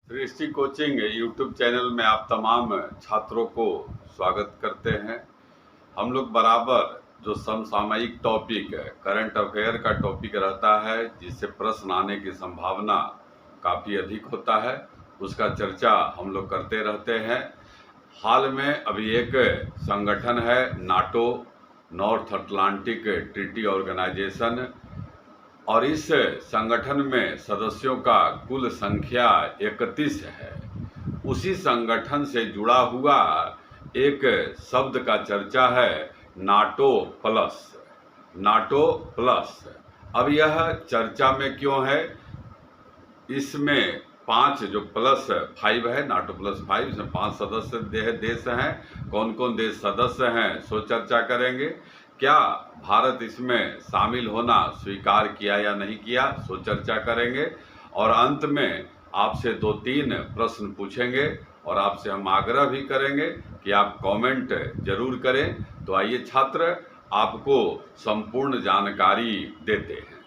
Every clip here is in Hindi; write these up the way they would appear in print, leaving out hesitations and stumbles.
दृष्टि कोचिंग यूट्यूब चैनल में आप तमाम छात्रों को स्वागत करते हैं। हम लोग बराबर जो समसामयिक टॉपिक करंट अफेयर का टॉपिक रहता है, जिससे प्रश्न आने की संभावना काफ़ी अधिक होता है, उसका चर्चा हम लोग करते रहते हैं। हाल में अभी एक संगठन है NATO, North Atlantic Treaty Organization, और इस संगठन में सदस्यों का कुल संख्या 31 है। उसी संगठन से जुड़ा हुआ एक शब्द का चर्चा है नाटो प्लस। नाटो प्लस अब यह चर्चा में क्यों है? इसमें 5 जो +5 है, नाटो +5, इसमें 5 सदस्य देश हैं। कौन कौन देश सदस्य हैं सो चर्चा करेंगे। क्या भारत इसमें शामिल होना स्वीकार किया या नहीं किया सो चर्चा करेंगे। और अंत में आपसे 2-3 प्रश्न पूछेंगे और आपसे हम आग्रह भी करेंगे कि आप कमेंट जरूर करें। तो आइए छात्र, आपको संपूर्ण जानकारी देते हैं।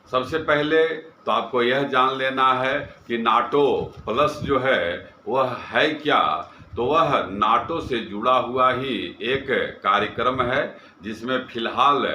सबसे पहले तो आपको यह जान लेना है कि नाटो प्लस जो है वह है क्या। तो वह नाटो से जुड़ा हुआ ही एक कार्यक्रम है, जिसमें फिलहाल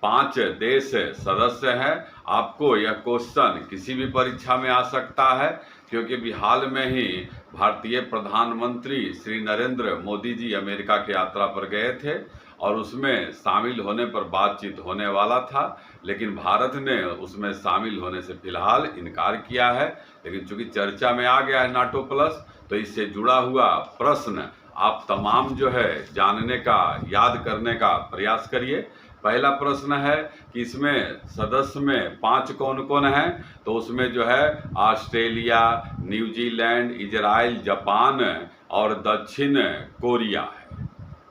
5 देश सदस्य हैं। आपको यह क्वेश्चन किसी भी परीक्षा में आ सकता है, क्योंकि हाल में ही भारतीय प्रधानमंत्री श्री नरेंद्र मोदी जी अमेरिका की यात्रा पर गए थे और उसमें शामिल होने पर बातचीत होने वाला था, लेकिन भारत ने उसमें शामिल होने से फिलहाल इनकार किया है। लेकिन चूंकि चर्चा में आ गया है नाटो प्लस, तो इससे जुड़ा हुआ प्रश्न आप तमाम जो है जानने का, याद करने का प्रयास करिए। पहला प्रश्न है कि इसमें सदस्य में 5 कौन कौन हैं? तो उसमें जो है ऑस्ट्रेलिया, न्यूजीलैंड, इजराइल, जापान और दक्षिण कोरिया है।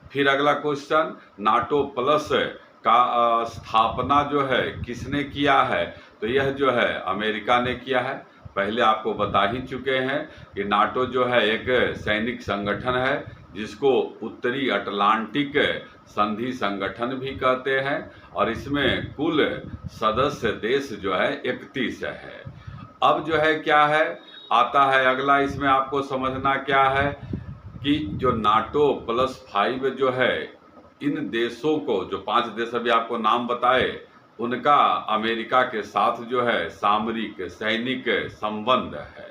फिर अगला क्वेश्चन, नाटो प्लस का स्थापना जो है किसने किया है? तो यह जो है अमेरिका ने किया है। पहले आपको बता ही चुके हैं कि नाटो जो है एक सैनिक संगठन है, जिसको उत्तरी अटलांटिक संधि संगठन भी कहते हैं, और इसमें कुल सदस्य देश जो है 31 है। अब जो है क्या है आता है अगला, इसमें आपको समझना क्या है कि जो नाटो +5 जो है, इन देशों को, जो 5 देश अभी आपको नाम बताए, उनका अमेरिका के साथ जो है सामरिक सैनिक संबंध है।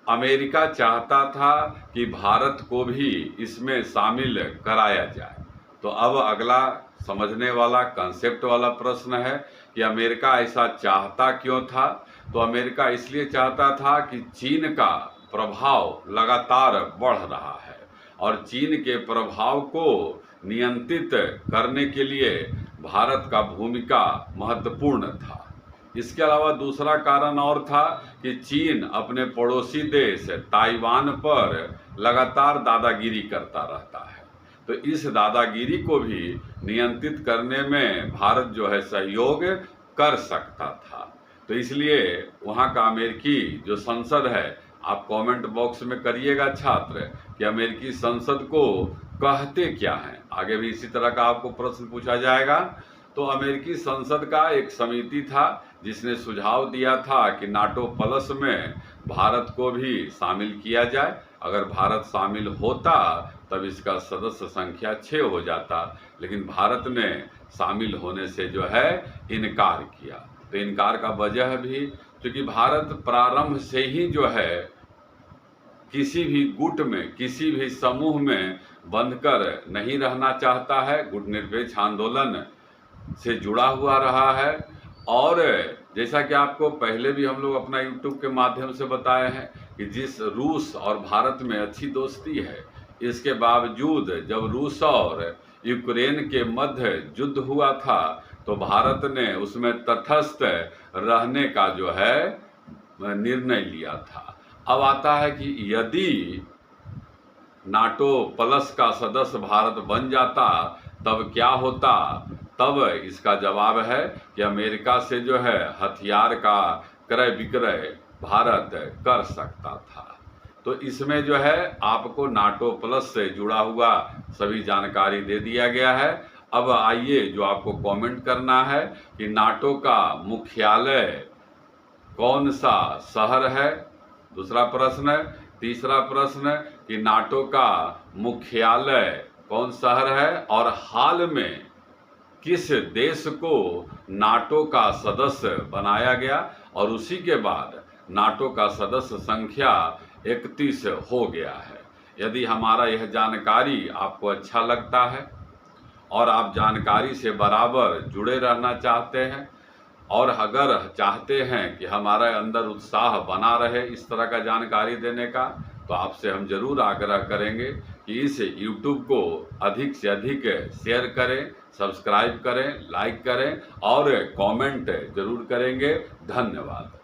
अमेरिका चाहता था कि भारत को भी इसमें शामिल कराया जाए। तो अब अगला समझने वाला, कंसेप्ट वाला प्रश्न है कि अमेरिका ऐसा चाहता क्यों था? तो अमेरिका इसलिए चाहता था कि चीन का प्रभाव लगातार बढ़ रहा है और चीन के प्रभाव को नियंत्रित करने के लिए भारत का भूमिका महत्वपूर्ण था। इसके अलावा दूसरा कारण और था कि चीन अपने पड़ोसी देश ताइवान पर लगातार दादागिरी करता रहता है। तो इस दादागिरी को भी नियंत्रित करने में भारत जो है सहयोग कर सकता था। तो इसलिए वहाँ का अमेरिकी जो संसद है, आप कमेंट बॉक्स में करिएगा छात्र कि अमेरिकी संसद को कहते क्या हैं। आगे भी इसी तरह का आपको प्रश्न पूछा जाएगा। तो अमेरिकी संसद का एक समिति था, जिसने सुझाव दिया था कि नाटो प्लस में भारत को भी शामिल किया जाए। अगर भारत शामिल होता तब इसका सदस्य संख्या 6 हो जाता, लेकिन भारत ने शामिल होने से जो है इनकार किया। तो इनकार का वजह भी, क्योंकि भारत प्रारंभ से ही जो है किसी भी गुट में, किसी भी समूह में बंधकर नहीं रहना चाहता है। गुटनिरपेक्ष आंदोलन से जुड़ा हुआ रहा है। और जैसा कि आपको पहले भी हम लोग अपना यूट्यूब के माध्यम से बताए हैं कि जिस रूस और भारत में अच्छी दोस्ती है, इसके बावजूद जब रूस और यूक्रेन के मध्य युद्ध हुआ था, तो भारत ने उसमें तटस्थ रहने का जो है निर्णय लिया था। अब आता है कि यदि नाटो प्लस का सदस्य भारत बन जाता तब क्या होता? तब इसका जवाब है कि अमेरिका से जो है हथियार का क्रय विक्रय भारत कर सकता था। तो इसमें जो है आपको नाटो प्लस से जुड़ा हुआ सभी जानकारी दे दिया गया है। अब आइए जो आपको कमेंट करना है कि नाटो का मुख्यालय कौन सा शहर है। दूसरा प्रश्न है तीसरा प्रश्न कि नाटो का मुख्यालय कौन शहर है और हाल में किस देश को नाटो का सदस्य बनाया गया और उसी के बाद नाटो का सदस्य संख्या 31 हो गया है। यदि हमारा यह जानकारी आपको अच्छा लगता है और आप जानकारी से बराबर जुड़े रहना चाहते हैं और अगर चाहते हैं कि हमारे अंदर उत्साह बना रहे इस तरह का जानकारी देने का, तो आपसे हम जरूर आग्रह करेंगे कि इस YouTube को अधिक से अधिक शेयर करें, सब्सक्राइब करें, लाइक करें और कमेंट जरूर करेंगे। धन्यवाद।